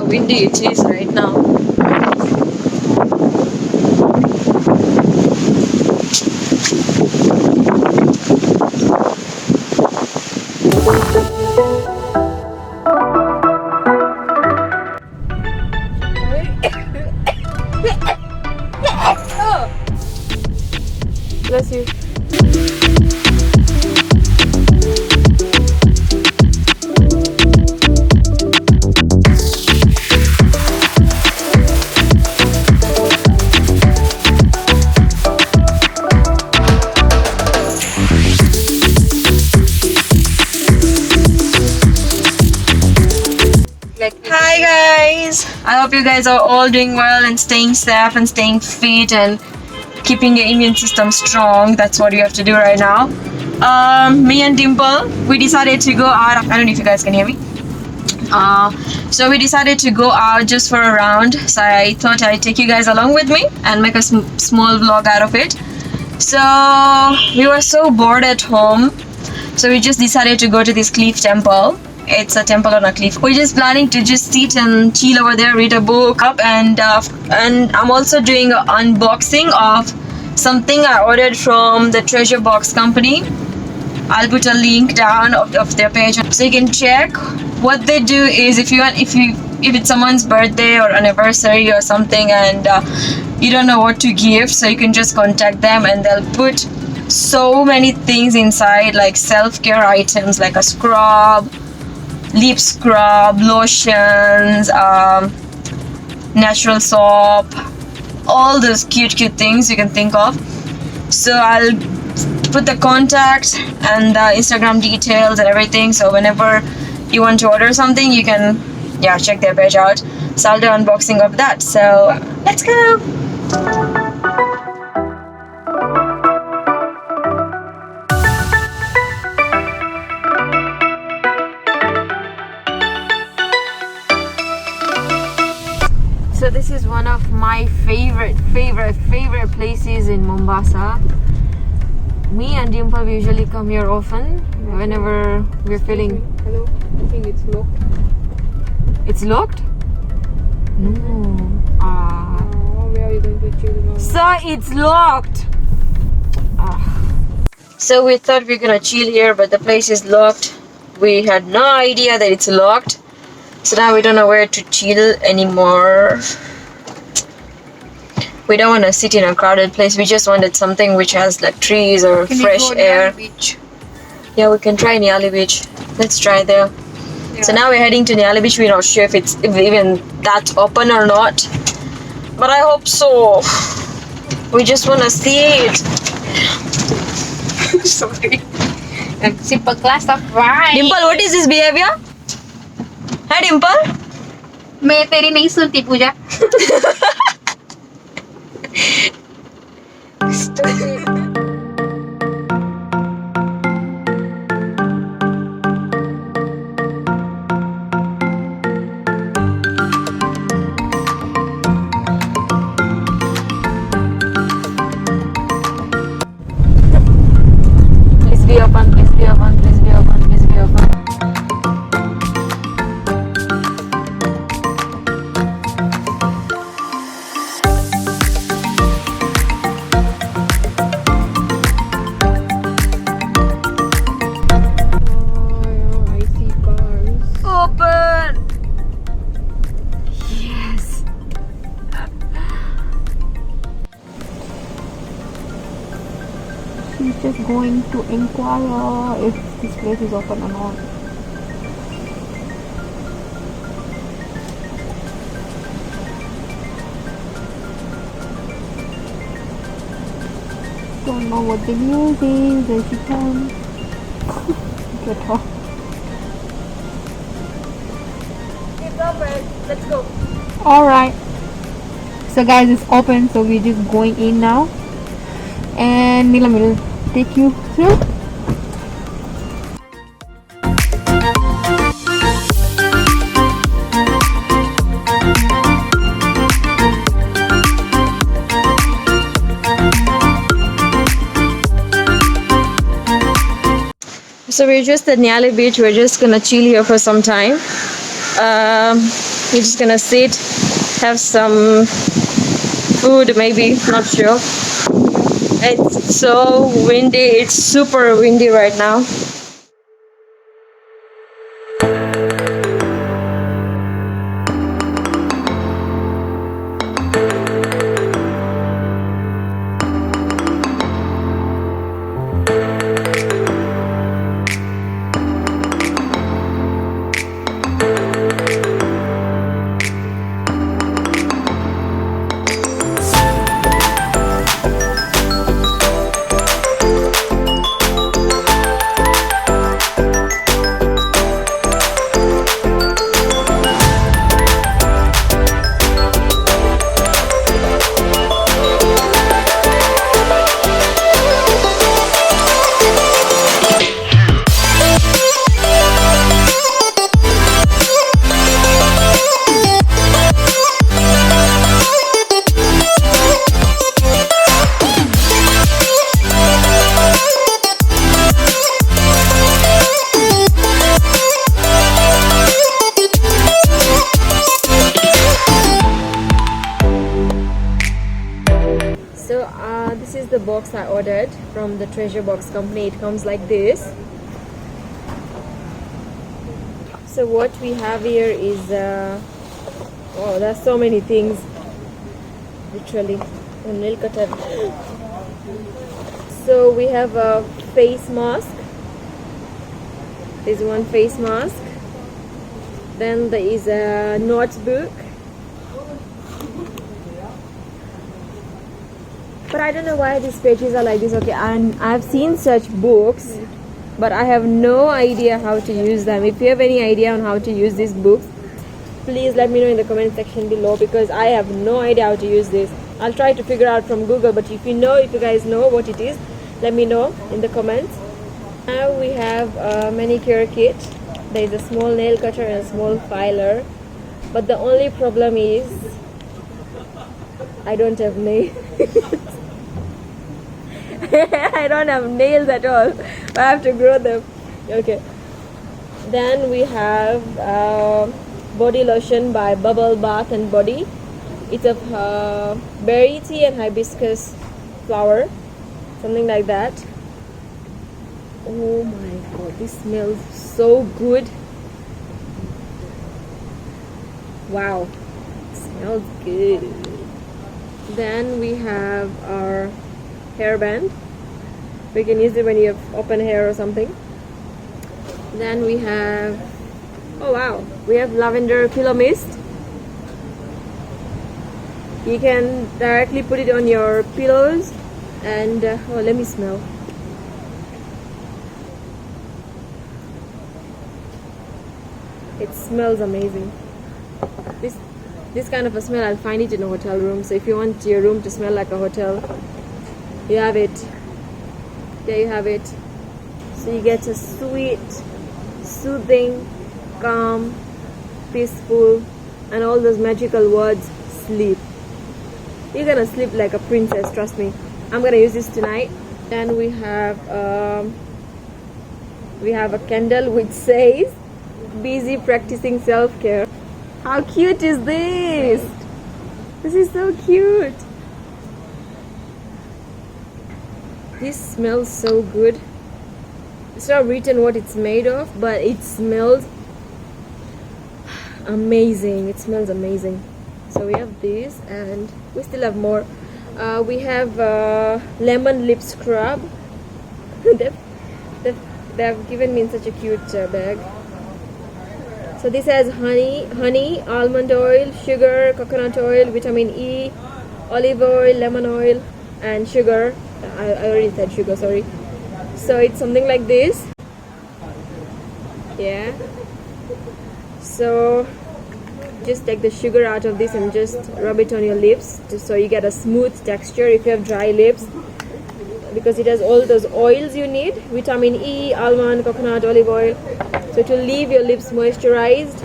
windy it is right now. Bless you. Hi guys! I hope you guys are all doing well and staying safe and staying fit and keeping your immune system strong. That's what you have to do right now. Me and Dimple, we decided to go out. I don't know if you guys can hear me. So we decided to go out just for a round. So I thought I'd take you guys along with me and make a small vlog out of it. So we were so bored at home. So we just decided to go to this cliff temple. It's a temple on a cliff. We're just planning to just sit and chill over there, read a book up, and I'm also doing an unboxing of something I ordered from the Treasure Box company. I'll put a link down of their page so you can check. What they do is if it's someone's birthday or anniversary or something and you don't know what to give, so you can just contact them and they'll put so many things inside, like self-care items like a scrub, lip scrub, lotions, natural soap, all those cute things you can think of. So I'll put the contact and the Instagram details and everything, so whenever you want to order something you can check their page out. So I'll do unboxing of that. So let's go. So this is one of my favorite places in Mombasa. Me and Dimple usually come here often whenever we're feeling... Hello, I think it's locked. It's locked? No. Where are you going to chill now? So it's locked! So we thought we were gonna chill here, but the place is locked. We had no idea that it's locked. So now we don't know where to chill anymore. We don't want to sit in a crowded place. We just wanted something which has like trees or fresh air. Beach? Yeah, we can try Niali Beach. Let's try there. Yeah. So now we're heading to Niali Beach. We're not sure if even that's open or not, but I hope so. We just want to see it. Sorry. A simple glass of wine. Dimple, what is this behavior? Hey Dimple? मैं तेरी नहीं सुनती पूजा. Please be open, please be open, please be open, please be open. She's just going to inquire if this place is open or not. Don't know what the news is. There she comes. Get her. It's open. Let's go. Alright. So guys, it's open, so we're just going in now. And Nilam will take you through. So we're just at Niali Beach. We're just gonna chill here for some time. We're just gonna sit, have some food, maybe, not sure. It's so windy, it's super windy right now. This is the box I ordered from the Treasure Box company. It comes like this. So what we have here is oh, there's so many things, literally. A nail cutter. So we have a face mask. There's one face mask. Then there is a notebook. But I don't know why these pages are like this. Okay, and I've seen such books, but I have no idea how to use them. If you have any idea on how to use these books, please let me know in the comment section below, because I have no idea how to use this. I'll try to figure out from Google, but if you guys know what it is, let me know in the comments. Now we have a manicure kit. There is a small nail cutter and a small filer, but the only problem is I don't have nails. I don't have nails at all. I have to grow them. Okay. Then we have body lotion by Bubble Bath and Body. It's of berry tea and hibiscus flower, something like that. Oh my god, this smells so good. Wow, it smells good. Then we have our hairband. We can use it when you have open hair or something. Then we have, oh wow, we have lavender pillow mist. You can directly put it on your pillows and oh, let me smell. It smells amazing. This kind of a smell, I'll find it in a hotel room. So if you want your room to smell like a hotel, you have it. There you have it. So you get a sweet, soothing, calm, peaceful, and all those magical words, sleep. You're gonna sleep like a princess, trust me. I'm gonna use this tonight. Then we have a candle which says busy practicing self-care. How cute is this? This is so cute. This smells so good. It's not written what it's made of, but it smells amazing. It smells amazing. So we have this, and we still have more. We have lemon lip scrub. They've given me in such a cute bag. So this has honey, almond oil, sugar, coconut oil, vitamin E, olive oil, lemon oil, and sugar. I already said sugar, sorry. So it's something like this. Yeah. So just take the sugar out of this and just rub it on your lips, just so you get a smooth texture if you have dry lips, because it has all those oils you need, vitamin E, almond, coconut, olive oil, so it will leave your lips moisturized.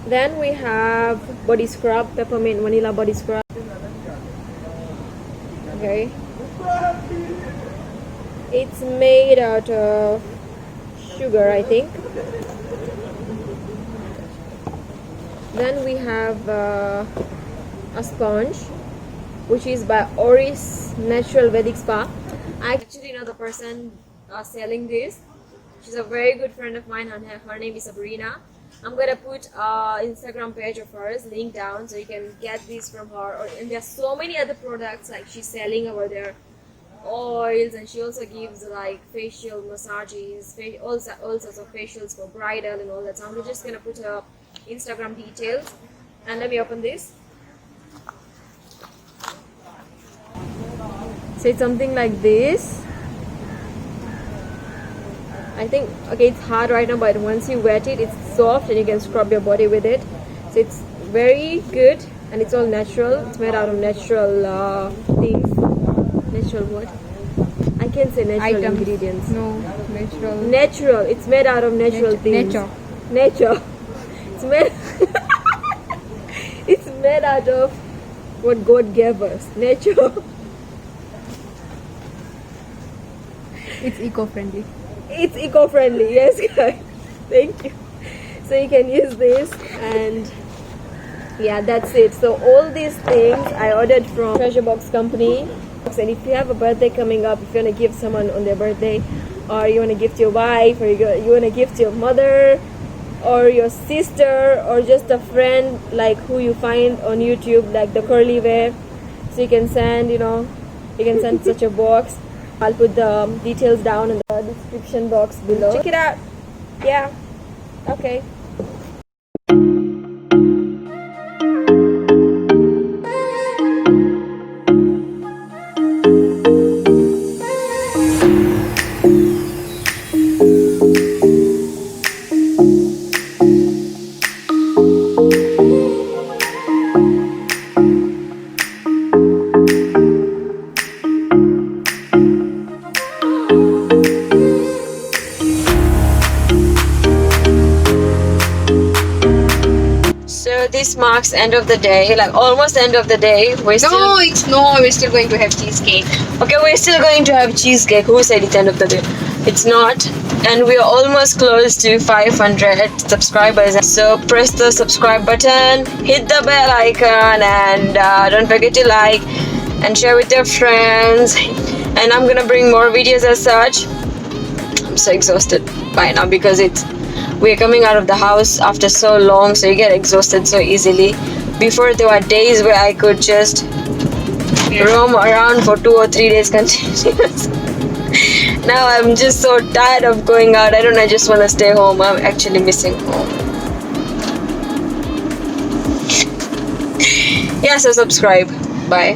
Then we have body scrub, peppermint vanilla body scrub. Okay, it's made out of sugar, I think. Then we have a sponge, which is by Oris Natural Vedic Spa. I actually know the person selling this. She's a very good friend of mine. Her name is Sabrina. I'm gonna put Instagram page of hers link down so you can get these from her. And there's so many other products like she's selling over there, oils, and she also gives like facial massages, all sorts of facials for bridal and all that. So I'm just gonna put her Instagram details. And let me open this. So it's something like this. I think, okay, it's hard right now, but once you wet it, it's soft and you can scrub your body with it. So it's very good and it's all natural. It's made out of natural things. Natural what? I can't say natural Items. ingredients. No, natural. Natural. It's made out of natural things. Nature. It's made. It's made out of what God gave us. Nature. It's eco-friendly. It's eco-friendly, yes guys. Thank you. So you can use this, and yeah, that's it. So all these things I ordered from Treasure Box Company. And if you have a birthday coming up, if you want to give someone on their birthday, or you want to gift your wife, or you want to gift your mother or your sister, or just a friend like who you find on YouTube, like the curly way, so you can send, you can send such a box. I'll put the details down in the description box below. Check it out. Yeah. Okay. This marks end of the day, like almost end of the day. We're still going to have cheesecake. Okay, we're still going to have cheesecake. Who said it's end of the day? It's not. And we are almost close to 500 subscribers. So press the subscribe button, hit the bell icon, and don't forget to like and share with your friends. And I'm gonna bring more videos as such. I'm so exhausted by now because we're coming out of the house after so long, so you get exhausted so easily. Before, there were days where I could just roam around for 2 or 3 days continuous. Now I'm just so tired of going out. I just want to stay home. I'm actually missing home. Yeah, so subscribe. Bye.